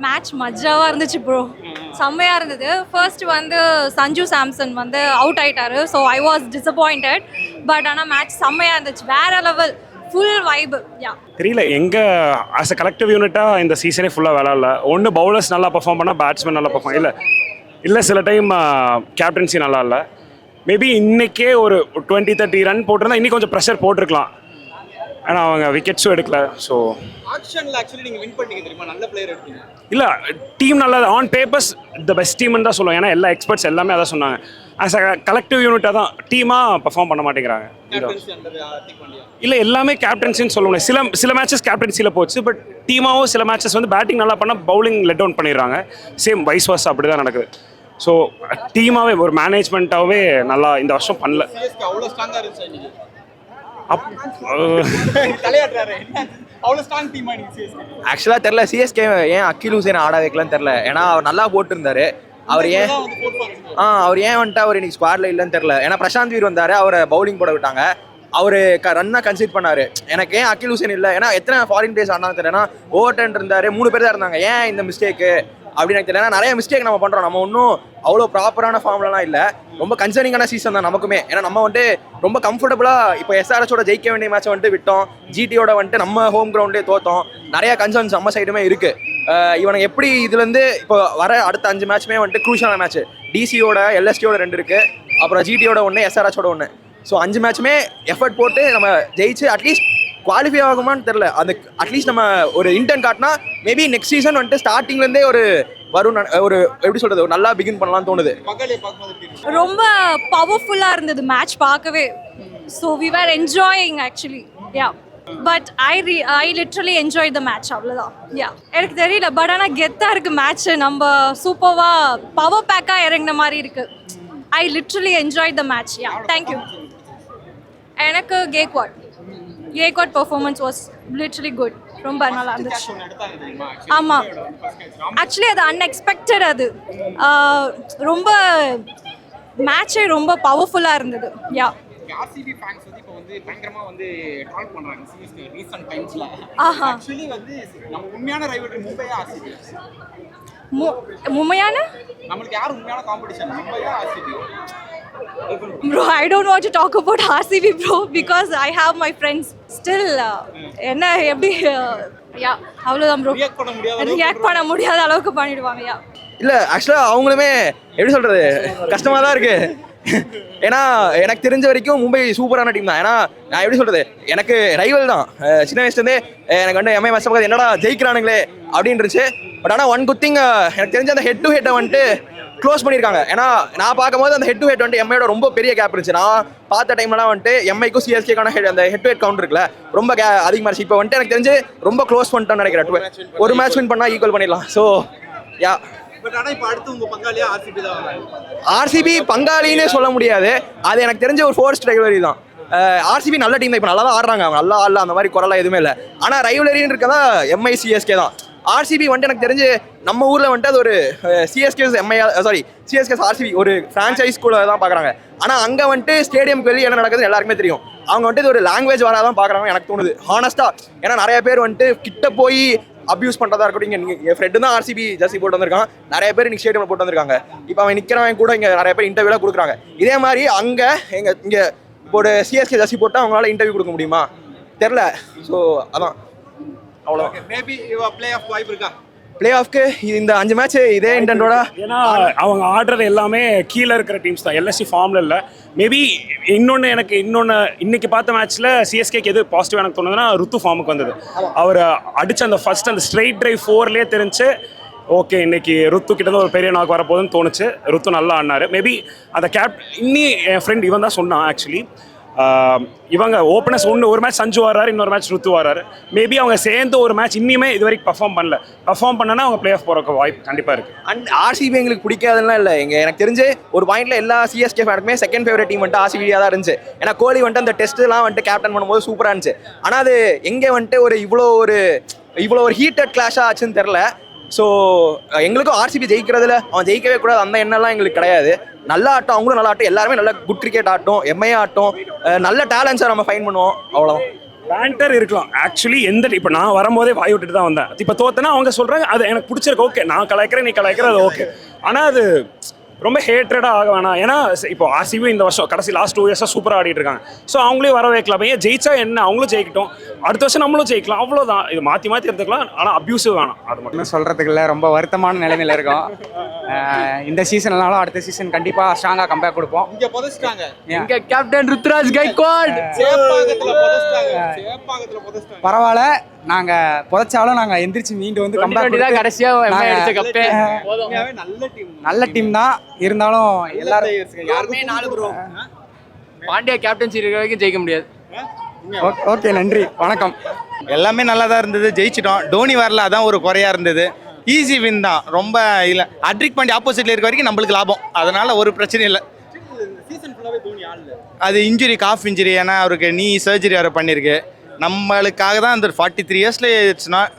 Match மஜாவா இருந்துச்சு bro. செம்மையா இருந்தது. ஃபர்ஸ்ட் வந்து சஞ்சு சாம்சன் வந்து அவுட் ஆயிட்டாரு. So I was disappointed. But ஆனால் மேட்ச் செம்மையா இருந்துச்சு. வேற லெவல், ஃபுல் வைப். யா தெரியல எங்கே ஆஸ் அ கலெக்டிவ் யூனிட்டாக இந்த சீசனே ஃபுல்லாக விளாட்ல. ஒன்று பவுலர்ஸ் நல்லா பர்ஃபார்ம் பண்ணால் பேட்ஸ்மேன் நல்லா பர்ஃபார்ம் இல்லை சில டைம் கேப்டன்சி நல்லா இல்லை. மேபி இன்றைக்கே ஒரு 20-30 ரன் போட்டிருந்தா இன்னும் கொஞ்சம் ப்ரெஷர் போட்டிருக்கலாம். ஆனால் அவங்க விக்கெட்ஸும் எடுக்கல. ஸோ ஆக்ஷன்ல ஆக்சுவலி நீங்க வின் பண்ணீங்க தெரியுமா? நல்ல பிளேயர் எடுத்தீங்க. இல்லை டீம் நல்லா ஆன் பேப்பர்ஸ் த பெஸ்ட் டீம்னு தான் சொல்லுவோம். ஏன்னா எல்லா எக்ஸ்பர்ட்ஸ் எல்லாமே அதான் சொன்னாங்க. ஆஸ் அ கலெக்டிவ் யூனிட்டாக தான் டீமாக பர்ஃபார்ம் பண்ண மாட்டேங்கிறாங்க. இல்லை எல்லாமே கேப்டன்சின்னு சொல்லணும். சில மேட்சஸ் கேப்டன்சியில் போச்சு. பட் டீமாவும் சில மேட்சஸ் வந்து பேட்டிங் நல்லா பண்ணால் பவுலிங் லெட் டவுன் பண்ணிடுறாங்க. சேம் வைஸ் வாஸ் அப்படி தான் நடக்குது. ஸோ டீமாகவே ஒரு மேனேஜ்மெண்ட்டாகவே நல்லா இந்த வருஷம் பண்ணல. அவ்வளோ ஸ்ட்ராங்காக இருந்துச்சு. ஆக்சுவலாக தெரில சிஎஸ்கே ஏன் அகில் ஹுசேன் ஆட வைக்கலான்னு தெரில. ஏன்னா அவர் நல்லா போட்டிருந்தாரு. அவர் ஏன் வந்துட்டு அவர் இன்னைக்கு ஸ்குவாட்ல இல்லைன்னு தெரில. ஏன்னா பிரசாந்த் வீர் வந்தார், அவரை பவுலிங் போட விட்டாங்க. அவர் ரன்னாக கன்சிட் பண்ணார். எனக்கு ஏன் அகில் ஹுசேன் இல்லை, ஏன்னா எத்தனை ஃபாரின் பிளேயர்ஸ் ஆனாலும் தெரியல. ஏன்னா ஓவர்டன் இருந்தார், 3 பேர் தான் இருந்தாங்க. ஏன் இந்த மிஸ்டேக்கு அப்படின்னு எனக்கு தெரியல. ஏன்னா நிறைய மிஸ்டேக் நம்ம பண்ணுறோம். நம்ம இன்னும் அவ்வளோ ப்ராப்பரான ஃபார்ம்லலாம் இல்லை. ரொம்ப கன்சர்னிங்கான சீசன் தான் நமக்குமே. ஏன்னா நம்ம வந்துட்டு ரொம்ப கம்ஃபர்டபுளாக இப்போ எஸ்ஆர்எஸோட ஜெயிக்க வேண்டிய மேட்சை வந்துட்டு விட்டோம். ஜிடியோட வந்துட்டு நம்ம ஹோம் கிரவுண்டே தோத்தோம். நிறைய கன்சர்ன்ஸ் நம்ம சைடுமே இருக்குது. இவனுக்கு எப்படி இதுலேருந்து இப்போ வர அடுத்த 5 மேட்ச்மே வந்துட்டு க்ரூஷியலான மேட்ச். டிசியோட எல்எஸ்டியோட 2 இருக்குது, அப்புறம் ஜிடியோட 1, எஸ்ஆர்எஸோட 1. ஸோ 5 மேட்ச்மே எஃபர்ட் போட்டு நம்ம ஜெயிச்சு அட்லீஸ்ட் குவாலிஃபை ஆகுமான்னு தெரில. அந்த அட்லீஸ்ட் நம்ம ஒரு இன்டென்ட் காட்டினா மேபி நெக்ஸ்ட் சீசன் வந்துட்டு ஸ்டார்டிங்லேருந்தே ஒரு ஒரு எப்படி சொல்றது, ஒரு நல்லா பிகின் பண்ணலாம்னு தோணுது. ரொம்ப பவர்ஃபுல்லாக இருந்தது மேட்ச் பார்க்கவே. So we were enjoying actually. Yeah but I literally enjoy the match. அவ்வளோதான். யா எனக்கு தெரியல. பட் ஆனால் கெத்தாக இருக்குது மேட்ச்சு. நம்ம சூப்பராக பவர் பேக்காக இறங்கின மாதிரி இருக்குது. I literally enjoy the match. Yeah thank you. எனக்கு Gaikwad performance was literally good. ரொம்ப நல்லா இருந்துச்சு. ஆமாம், ஆக்சுவலி அது அன்எக்ஸ்பெக்டட். அது ரொம்ப மேட்சே ரொம்ப பவர்ஃபுல்லாக இருந்தது. யா ஆர்சிபி ஃபேன்ஸ் வந்து இப்போ வந்து பயங்கரமா வந்து ட்ரால் பண்றாங்க சிஎஸ்கே ரீசன்ட் டைம்ஸ்ல. ஆக்சுவலி வந்து நம்ம உண்மையான ரைவல்ரி மும்பையா ஆர்சிபி? மும்பையான நமக்கு யார் உண்மையான காம்படிஷன், மும்பையா RCB? Bro, I don't want to talk about RCB bro because I have my friends still. என்ன எப்படி யா அவ்வளோதான் ப்ரோ. ரியாக்ட் பண்ண முடியாத அளவுக்கு பண்ணிடுவாங்க. யா இல்லை ஆக்சுவலாக அவங்களுமே எப்படி சொல்கிறது, கஷ்டமாக தான் இருக்குது. ஏன்னா எனக்கு தெரிஞ்ச வரைக்கும் மும்பை சூப்பரான டீம் தான். ஏன்னா நான் எப்படி சொல்கிறது, எனக்கு ரைவல் தான் சின்ன வயசுலேருந்தே. எனக்கு வந்து எம்ஐ மேட்ச் பார்த்து என்னடா ஜெயிக்கிறானுங்களே அப்படின்னு இருந்துச்சு. பட் ஆனால் ஒன் குட் திங், எனக்கு தெரிஞ்ச அந்த ஹெட் டு ஹெட்டை வந்துட்டு க்ளோஸ் பண்ணியிருக்காங்க. ஏன்னா நான் பார்க்கும்போது அந்த ஹெட் டு ஹெட் வந்துட்டு எம்ஐயோட ரொம்ப பெரிய கேப் இருந்துச்சு. நான் பார்த்த டைம்லாம் வந்துட்டு எம்ஐக்கும் சிஎஸ்கேக்கான அந்த ஹெட் டு ஹெட் கவுண்ட் இருக்குல்ல, ரொம்ப அதிகமாக இருந்துச்சு. இப்போ வந்துட்டு எனக்கு தெரிஞ்சு ரொம்ப க்ளோஸ் பண்ணிட்டோம்னு நினைக்கிறேன். ஒரு மேட்ச் வின் பண்ணால் ஈக்குவல் பண்ணிடலாம். ஸோ யா பட் ஆனால் இப்போ அடுத்து உங்கள் பங்காளியா ஆர்சிபி தான் வராங்க. ஆர்சிபி பங்காளின்னே சொல்ல முடியாது. அது எனக்கு தெரிஞ்ச ஒரு ஃபோர்ஸ்ட் ரைவலரி தான். ஆர்சிபி நல்ல டீம் தான், இப்போ நல்லா தான் ஆடுறாங்க. அவங்க நல்லா ஆடல, அந்த மாதிரி குறலாம் எதுவுமே இல்லை. ஆனால் ரைவலரின்னு இருக்கதா எம்ஐ சிஎஸ்கே தான். ஆர்சிபி வந்துட்டு எனக்கு தெரிஞ்சு நம்ம ஊரில் வந்துட்டு அது ஒரு சிஎஸ்கே ஆர்சிபி ஒரு ஃப்ரான்ச்சைஸ் கூட தான் பார்க்குறாங்க. ஆனால் அங்கே வந்துட்டு ஸ்டேடியம்க்கு வெளியே என்ன நடக்குதுன்னு எல்லாருக்குமே தெரியும். அவங்க வந்துட்டு ஒரு லாங்குவேஜ் வராதான் பார்க்குறாங்க எனக்கு தோணுது ஹானஸ்ட்டாக. ஏன்னா நிறைய பேர் வந்துட்டு கிட்ட போய் அப்யூஸ் பண்ணுறதா இருக்கட்டும். இங்கே என் ஃப்ரெண்டு தான் ஆர்சிபி ஜெர்சி போட்டு வந்திருக்கான். நிறைய பேர் இன்னைக்கு ஸ்டேடியமில் போட்டு வந்திருக்காங்க. இப்போ அவன் நிற்கிறவன் கூட இங்கே நிறைய பேர் இன்டர்வியூலாம் கொடுக்குறாங்க. இதே மாதிரி அங்கே இங்கே இப்போ ஒரு சிஎஸ்கே ஜெர்சி போட்டால் அவங்களால இன்டர்வியூ கொடுக்க முடியுமா தெரில. ஸோ அதான் அவ்வளோ. மேபி பிளே ஆஃப் வாய்ப்பு இருக்கா? பிளே ஆஃப்க்கு இந்த 5 மேட்ச் இதே இன்டென்டோட. ஏன்னா அவங்க ஆடுறது எல்லாமே கீழே இருக்கிற டீம்ஸ் தான். எல்எஸ்சி ஃபார்மில் இல்லை. மேபி இன்னொன்று இன்னைக்கு பார்த்த மேட்ச்சில் சிஎஸ்கேக்கு எது பாசிட்டிவ் எனக்கு தோணுதுன்னா ருத்து ஃபார்முக்கு வந்தது. அவர் அடித்த அந்த ஃபர்ஸ்ட் அந்த ஸ்ட்ரைட் டிரைவ் 4லேயே தெரிஞ்சு ஓகே இன்னைக்கு ருத்து கிட்ட ஒரு பெரிய நாக்கு வரப்போகுதுன்னு தோணுச்சு. ருத்து நல்லா ஆடினார். மேபி அந்த என் ஃப்ரெண்ட் இவன் தான் சொன்னான் ஆக்சுவலி. இவங்க ஓப்பனர்ஸ் ஒரு மேட்ச் சஞ்சு வர்றாரு, இன்னொரு மேட்ச் ருத்து வர்றாரு. மேபி அவங்க சேர்ந்து ஒரு மேட்ச் இன்னுமே இது வரைக்கும் பர்ஃபார்ம் பண்ணனா அவங்க பிளே ஆஃப் போகிறக்கு வாய்ப்பு கண்டிப்பாக இருக்குது. அண்ட் ஆர்சிபி எங்களுக்கு பிடிக்காதுன்னா இல்லை. எனக்கு தெரிஞ்சு ஒரு பாயிண்ட்ல எல்லா சிஎஸ்கே ஃபேனுக்குமே செகண்ட் ஃபேவரட் டீம் வந்துட்டு ஆர்சிபியாக தான் இருந்துச்சு. ஏன்னா கோலி வந்துட்டு அந்த டெஸ்ட்லாம் வந்துட்டு கேப்டன் பண்ணும்போது சூப்பராக இருந்துச்சு. ஆனால் அது எங்கே வந்துட்டு இவ்வளோ ஒரு ஹீட்டட் கிளாஷாக ஆச்சுன்னு தெரில. ஸோ எங்களுக்கும் ஆர்சிபி ஜெயிக்கிறதுல அவன் ஜெயிக்கவே கூடாது அந்த எண்ணெல்லாம் எங்களுக்கு கிடையாது. நல்லா ஆட்டம், அவங்களும் நல்லா ஆட்டம், எல்லாருமே நல்ல குட் கிரிக்கெட் ஆட்டம், எம்ஐ ஆட்டம், நல்ல டேலண்ட்ஸை நம்ம ஃபைன் பண்ணுவோம். அவ்வளோதான். பேண்டர் இருக்கலாம் ஆக்சுவலி இப்போ நான் வரும்போதே வாய் விட்டுட்டு தான் வந்தேன். இப்போ தோத்தனா அவங்க சொல்கிறாங்க அது எனக்கு பிடிச்சிருக்கு, ஓகே நான் கலாய்க்கிறேன் நீ கலாய்க்கிற அது ஓகே. ஆனால் அது ரொம்ப ஹேட்ரடாக ஆக வேணாம். ஏன்னா இப்போ ஆர்சிபி இந்த வருஷம் கடைசி லாஸ்ட் 2 இயர்ஸாக சூப்பராக ஆடிட்டு இருக்காங்க. ஸோ அவங்களே வர வைக்கலாம். ஏன் ஜெயிச்சா என்ன, அவங்களும் ஜெயிக்கட்டும், அடுத்த வருஷம் நம்மளும் ஜெயிக்கலாம், அவ்வளோதான். இது மாற்றி மாற்றி எடுத்துக்கலாம், ஆனால் அப்யூசிவ் வேணாம். அது மட்டும் சொல்கிறதுக்கு இல்லை, ரொம்ப வருத்தமான நிலைமையில் இருக்கோம். இந்த சீசன்னாலும் அடுத்த சீசன் கண்டிப்பாக ஸ்ட்ராங்காக கம்பேக் கொடுப்போம். இங்கே புதைச்சிட்டாங்க எங்க கேப்டன் ருத்ராஜ் கைக்வாட். பரவாயில்ல, நாங்கள் புதைச்சாலும் நாங்கள் எந்திரிச்சு மீண்டு வந்து கம்பேக் தான் கடைசியாக நல்ல டீம் தான். இருந்தாலும் எல்லாரும் யாருமே 4 ப்ரோ பாண்டியா கேப்டன்சி இருக்கிற வரைக்கும் ஜெயிக்க முடியாது. ஓகே, நன்றி, வணக்கம். எல்லாமே நல்லா தான் இருந்தது, ஜெயிச்சிட்டோம். டோனி வரல, அதான் ஒரு குறையா இருந்தது. ஈஸி வின் தான், ரொம்ப இல்லை. ஹார்திக் பாண்டியா ஆப்போசிட்ல இருக்க வரைக்கும் நம்மளுக்கு லாபம், அதனால ஒரு பிரச்சனையும் இல்லை. அது இன்ஜுரி, காஃப் இன்ஜுரி, ஏன்னா அவருக்கு நீ சர்ஜரி வேறு பண்ணியிருக்கு. நம்மளுக்காக தான் அந்த 43 இயர்ஸ்ல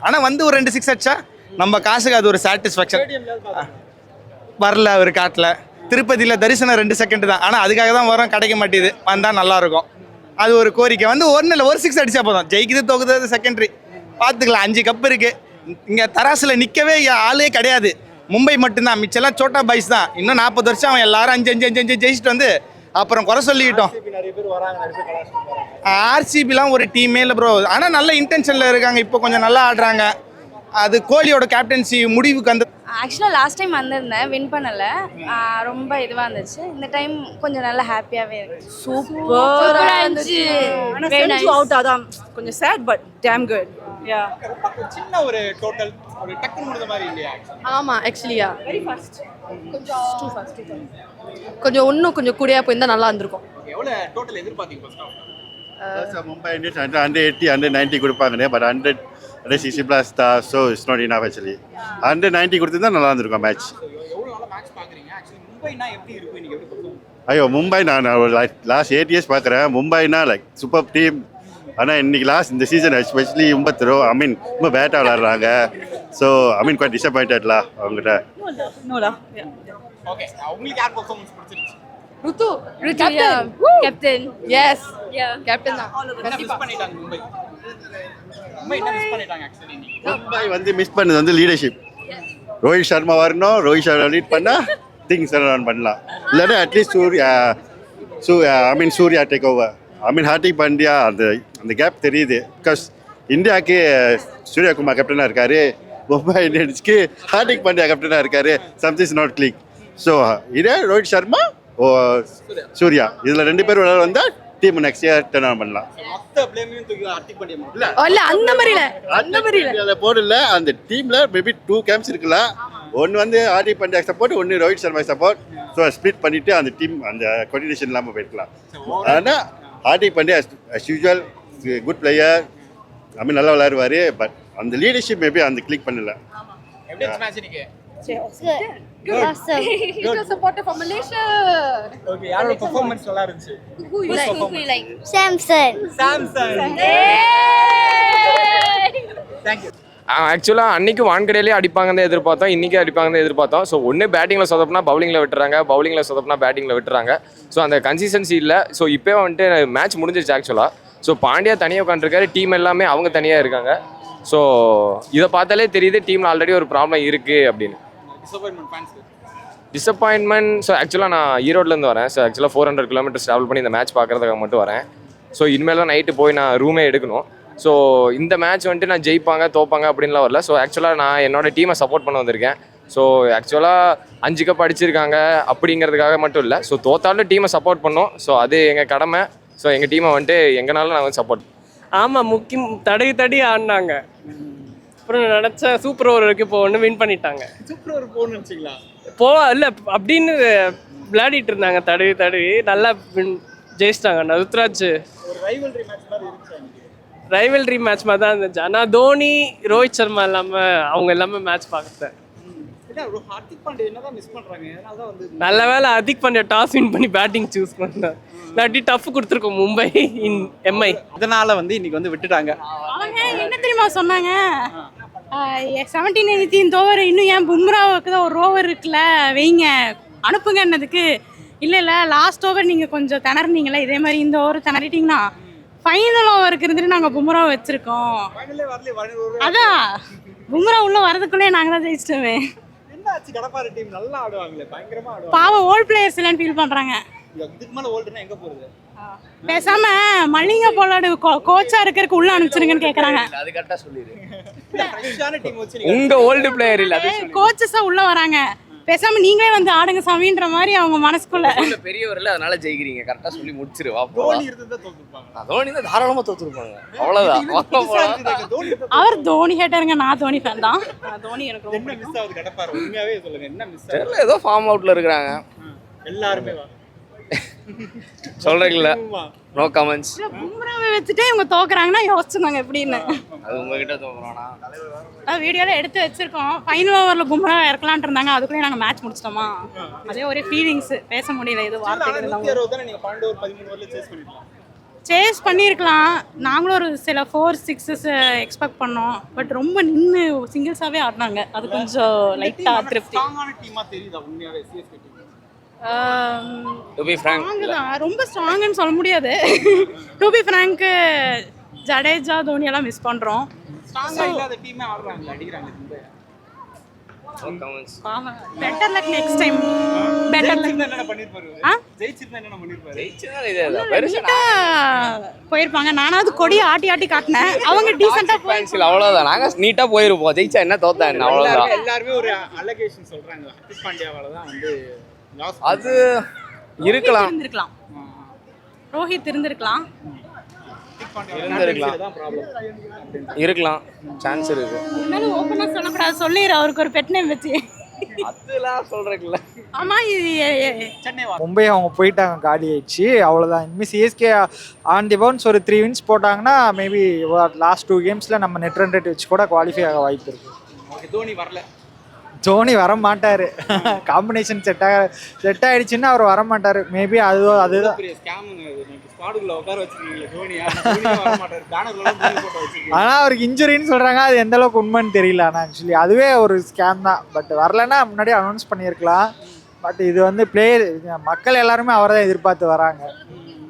ஆனால் வந்து ஒரு 2 6 அடிச்சா நம்ம காசுக்கு அது ஒரு சாட்டிஸ்ஃபேக்ஷன். வரல அவர் காட்டில். திருப்பதியில் தரிசனம் 2 செகண்ட் தான், ஆனால் அதுக்காக தான் வரோம், கிடைக்க மாட்டேது. வந்தால் நல்லாயிருக்கும், அது ஒரு கோரிக்கை. வந்து ஒன்றும் இல்லை, ஒரு 6 அடிச்சா போதும். ஜெயிக்குது தோக்குது செகண்டரி, பார்த்துக்கலாம். 5 கப் இருக்கு. இங்கே தராசில் நிற்கவே ஆளே கிடையாது, மும்பை மட்டும்தான். மிச்செல்லாம் சோட்டா பாய்ஸ் தான். இன்னும் 40 வருஷம் அவன் எல்லாரும் 5 ஜெயிச்சுட்டு வந்து அப்புறம் குறை சொல்லிக்கிட்டோம். ஆர்சிபிலாம் ஒரு டீமே இல்லை ப்ரோ, ஆனால் நல்ல இன்டென்ஷனில் இருக்காங்க. இப்போ கொஞ்சம் நல்லா ஆடுறாங்க. அது கோலியோட கேப்டன்சி முடிவுக்கு அந்த ஆக்சுவலாக லாஸ்ட் டைம் வந்திருந்தேன், வின் பண்ணலை, ரொம்ப இதுவாக இருந்துச்சு. இந்த டைம் கொஞ்சம் நல்லா ஹாப்பியாகவே இருக்கு. சூப்பராக இருந்துச்சு. அவுட் அதான் கொஞ்சம் சேட் பட் டேம் குட். யா, சின்ன ஒரு டோட்டல் ஒரு டக்கு முடிஞ்ச மாதிரி இல்லையா? ஆமாம், ஆக்சுவலியா வெரி ஃபாஸ்ட், கொஞ்சம் இன்னும் கொஞ்சம் கூடியா போயிருந்தா நல்லா இருந்திருக்கும். எவ்வளோ டோட்டல் எதிர்பார்த்தீங்க ஃபர்ஸ்ட் ஆஃப்? Mumbai Indians 180, 190 கொடுப்பாங்க, but 160 plus star, so it's not enough actually. 190 கொடுத்திருந்தா நல்லா இருந்திருக்கும் மேட்ச். எவ்வளோ நாளாக மேட்ச் பார்க்குறீங்க? ஆக்சுவலி மும்பைனா எப்படி இருக்கும், இன்னைக்கு எப்படி இருக்கும்? ஐயோ, மும்பை நான் லாஸ்ட் 8 இயர்ஸ் பார்க்குறேன். மும்பைனா லைக் சூப்பர் டீம். ஆனால் இன்னைக்கு இந்த சீசன் எஸ்பெஷலி ரொம்ப ரொம்ப பேட்டாக விளாட்றாங்க. ஸோ குவாய்ட் டிசப்பாயிண்டட்லா அவங்ககிட்ட. ஓகே, உங்களுக்கு யார் பெர்ஃபார்மன்ஸ் பிடிச்சிருச்சு? ருத்து கேப்டன். எஸ், கேப்டன் தான். மிஸ் பண்ணிட்டாங்க மும்பை என்ன மிஸ் பண்ணிட்டாங்க ஆக்சுவலி? மும்பை மிஸ் பண்ணது லீடர்ஷிப். ரோஹித் சர்மா வரணும், ரோஹித் சர்மா லீட் பண்ணால் திங்ஸ் ரன் பண்ணலாம். இல்லைன்னா at least Surya take over. Hardik Pandya அந்த கேப் தெரியுது. பிகாஸ் இந்தியாவுக்கு சூர்யகுமார் கேப்டனாக இருக்காரு, மும்பை இந்தியன்ஸ்க்கு ஹார்திக் பாண்டியா கேப்டனாக இருக்காரு. Something is not click. So இதே ரோஹித் சர்மா சூர்யா இதில் 2 பேர் விளையாட வந்தால் team next year turn on பண்ணலாம். மொத்த ப்ளேமையும் தூக்கி ஹார்திக் பாண்டியா இல்ல அந்த மாதிரி இல்ல போடல. அந்த டீம்ல மேபி 2 கேம்ப்ஸ் இருக்கலாம். ஒன்று ஹார்திக் பாண்டியா சப்போர்ட், ஒன்று Rohit Sharma support. So split பண்ணிட்டு அந்த டீம் அந்த கோஆர்டினேஷன் இல்லாமல் போயிருக்கலாம். ஆனால் Hardik Pandya as usual good player, நல்லா விளையாடுவார். பட் அந்த லீடர்ஷிப் மேபி அந்த கிளிக் பண்ணல. எப்படி மேட்ச் இன்னைக்கு? Good. Awesome. It was supporter from Malaysia. Okay, யாரோட பெர்ஃபார்மன்ஸ் நல்லா இருந்துச்சு? Who you like? Samson. Thank you. ஆக்சுவலாக அன்றைக்கி வான்கடையிலே அடிப்பாங்கன்னு தான் எதிர்பார்த்தோம், இன்றைக்கி அடிப்பாங்கன்னு எதிர்பார்த்தோம். ஸோ ஒன்று பேட்டிங்கில் சொதப்புனா பவுலிங்கில் விட்டுறாங்க, பவுலிங்கில் சொதப்புனா பேட்டிங்கில் விட்டுறாங்க. ஸோ அந்த கன்சிஸ்டன்சி இல்லை. ஸோ இப்போ வந்துட்டு மேட்ச் முடிஞ்சிருச்சு ஆக்சுவலாக. ஸோ பாண்டியா தனியாக உட்காந்துருக்காரு, டீம் எல்லாமே அவங்க தனியாக இருக்காங்க. ஸோ இதை பார்த்தாலே தெரியுது டீமில் ஆல்ரெடி ஒரு ப்ராப்ளம் இருக்குது அப்படின்னு. டிசப்பாயின்மெண்ட். ஸோ ஆக்சுவலாக நான் ஈரோட்லேருந்து வரேன். ஸோ ஆக்சுவலாக 400 கிலோமீட்டர்ஸ் ட்ராவல் பண்ணி இந்த மேட்ச் பார்க்குறதுக்காக மட்டும் வரேன். ஸோ இனிமேல் தான் நைட்டு போய் நான் ரூமே எடுக்கணும். ஸோ இந்த மேட்ச் வந்துட்டு நான் ஜெயிப்பாங்க தோப்பாங்க அப்படின்லாம் வரல. ஸோ ஆக்சுவலாக நான் என்னோட டீமை சப்போர்ட் பண்ண வந்திருக்கேன். ஸோ ஆக்சுவலாக 5 கப் அடிச்சிருக்காங்க அப்படிங்கிறதுக்காக மட்டும் இல்லை. ஸோ தோத்தாலும் டீமை சப்போர்ட் பண்ணோம். ஸோ அது எங்கள் கடமை. ஸோ எங்கள் டீமை வந்துட்டு எங்கனாலும் நான் வந்து சப்போர்ட். ஆமாம், முக்கியம் தடவி ஆடினாங்க. அப்புறம் நினச்ச சூப்பர் ஓவர் வரைக்கும் இப்போ ஒன்று வின் பண்ணிட்டாங்க. சூப்பர் ஓவர் போகணும்னு வச்சுங்களா? இல்லை அப்படின்னு விளையாடிட்டு இருந்தாங்க, தடவி நல்லா ஜெயிச்சிட்டாங்க. ருத்ராஜ் ஒரு ரைவல்ரி மேட்ச் மாதிரி இருந்துச்சு. ரைவல்ரி மேட்ச் மாதிரி தான் இருந்துச்சு. ஆனால் தோனி ரோஹித் சர்மா இல்லாமல் அவங்க எல்லாமே மேட்ச் பார்க்குறேன். ஹார்திக் பாண்டியா என்னதான் மிஸ் பண்றாங்க? அதனால தான் வந்து நல்ல வேலை ஹார்திக் பாண்டியா டாஸ் வின் பண்ணி பேட்டிங் சூஸ் பண்ணார். இல்லாட்டி டஃப் கொடுத்துருக்கோம் மும்பை இன் எம்ஐ. அதனால இன்னைக்கு விட்டுட்டாங்க. அவங்க என்ன தெரியுமா சொன்னாங்க, 17 18 ஓவர் இன்னும் ஏன் பும்ராவுக்கு தான் ஒரு ஓவர் இருக்குல்ல வைங்க அனுப்புங்க என்னதுக்கு. இல்லை லாஸ்ட் ஓவர் நீங்கள் கொஞ்சம் திணறினீங்களே, இதே மாதிரி இந்த ஓவர் திணறிட்டிங்கன்னா ஃபைனல் ஓவருக்கு இருந்துட்டு நாங்கள் பும்ரா வச்சிருக்கோம். ஃபைனலே வரல. அதான் பும்ரா உள்ள வரதுக்குள்ளே நாங்கள் தான் ஜெயிச்சிட்டோமே. என்ன ஆச்சு கடப்பாறை டீம் நல்லா ஆடுவாங்களே, பயங்கரமா ஆடுவாங்க. பாவம் ஓல்ட் பிளேயர்ஸ் இல்லைன்னு ஃபீல் பண்ணுறாங்க. இதுக்கு மேல ஓல்டுனா எங்க போறது? பேசாம மல்லிகா போலாடு கோச்சா இருக்கிறதுக்கு உள்ள அனுப்பிச்சிருங்கன்னு கேட்குறாங்க. அது கரெக்டாக சொல்லிடு. ஃப்ரெஷ்ஷான டீம் வச்சு உங்க ஓல்டு பிளேயர் இல்ல அது கோச்சஸா உள்ள வராங்க. பேசாம நீங்களே வந்து ஆடுங்க சாமின்ற மாதிரி அவங்க மனசுக்குள்ள. பெரியவர் இல்லை, அதனால ஜெயிக்கிறீங்க. கரெக்டாக சொல்லி முடிச்சிரு. தோனி இருந்தா தோத்துப்பாங்க. தோனி தான் தாராளமாக தோத்துருப்பாங்க. அவ்வளோதான். தோனி அவர் தோனி ஹேட்டருங்க, நான் தோனி ஃபேன் தான். தோனி எனக்கு ரொம்ப என்ன மிஸ் ஆகுது கடப்பாறை? உண்மையாவே சொல்லுங்க, என்ன மிஸ் ஆகுது? தெரியல, ஏதோ ஃபார்ம் அவுட்ல இருக்கிறாங்க. எல்லாருமே வா சொல்றீங்களா? No comments. பும்ராவை வச்சுட்டே இவங்க தோக்குறாங்கன்னா யோசிச்சுக்கோங்க எப்படின்னு. அது உங்ககிட்ட தோக்குறானா? வீடியோல எடுத்து வச்சிருக்கோம். ஃபைனல் ஓவரில் பும்ரா இறக்கலான் இருந்தாங்க, அதுக்குள்ளே நாங்கள் மேட்ச் முடிச்சிட்டோமா. அதே ஒரே ஃபீலிங்ஸ், பேச முடியல. இது வார்த்தைகள் தான். 160 தானே நீங்க 12 ஓவர் 13 ஓவர்ல சேஸ் பண்ணிடலாம். சேஸ் பண்ணியிருக்கலாம். நாங்களும் ஒரு சில 4-6s எக்ஸ்பெக்ட் பண்ணோம். பட் ரொம்ப நின்று சிங்கிள்ஸாகவே ஆடினாங்க. அது கொஞ்சம் லைட்டாக திருப்தி. ஸ்ட்ராங்கான டீமா தெரியுதா உண்மையாவே CSK team? To be frank, தான் ரொம்ப ஸ்ட்ராங்குன்னு சொல்ல முடியாது. To be frank, Jadeja Dhoni எல்லாம் மிஸ் பண்ணுறோம். ஸ்ட்ராங்கா இல்லாத டீமே ஆடுறாங்க, அடிக்கிறாங்க இந்த. No comments. Better luck next time. Better luck. என்ன பண்ணிருப்பாரு? ஜெயிச்சிருந்தா என்ன பண்ணிருப்பாரு? ஜெயிச்சதா இதே பெருசா போயிருப்பாங்க. நானாவது கொடி ஆட்டி ஆட்டி காட்டினேன். அவங்க டீசெண்டா ஃபேன்ஸ்ல அவ்வளவுதான். நாங்க நீட்டா போயிருப்போம். ஜெயிச்சா என்ன தோத்தா என்ன, அவ்வளவுதான். எல்லாருமே ஒரு அலகேஷன் சொல்றாங்க. ஹர்திக் பாண்டியாவால தான் வந்து லாஸ். அது இருக்கலாம், இருந்திருக்கலாம். ரோஹித் இருந்திருக்கலாம். இருக்கலாம், சான்ஸ் இருக்கு. இருந்தாலும் ஓப்பனா சொல்லக்கூடாது. சொல்லிடு அவருக்கு ஒரு பெட் நேம் வச்சு. அதெல்லாம் சொல்றீங்களா? ஆமா, இது சென்னை மும்பை அவங்க போயிட்டாங்க, காலி ஆயிடுச்சு, அவ்வளோதான். இனிமேல் சிஎஸ்கே ஆன் தி பவுன்ஸ் ஒரு 3 wins போட்டாங்கன்னா மேபி லாஸ்ட் 2 games நம்ம நெட் ரன் ரேட் வச்சு கூட குவாலிஃபை ஆக வாய்ப்பு இருக்கு. தோனி வரல. தோனி வர மாட்டார். காம்பினேஷன் செட் ஆகிடுச்சுன்னா அவர் வர மாட்டார். மேபி அதுதான். ஆனால் அவருக்கு இன்ஜுரின்னு சொல்கிறாங்க, அது எந்த அளவுக்கு உண்மைன்னு தெரியல. ஆனால் ஆக்சுவலி அதுவே ஒரு ஸ்கேம் தான். பட் வரலன்னா முன்னாடி அனௌன்ஸ் பண்ணியிருக்கலாம். பட் இது வந்து பிளேயர், மக்கள் எல்லாருமே அவரை தான் எதிர்பார்த்து வராங்க.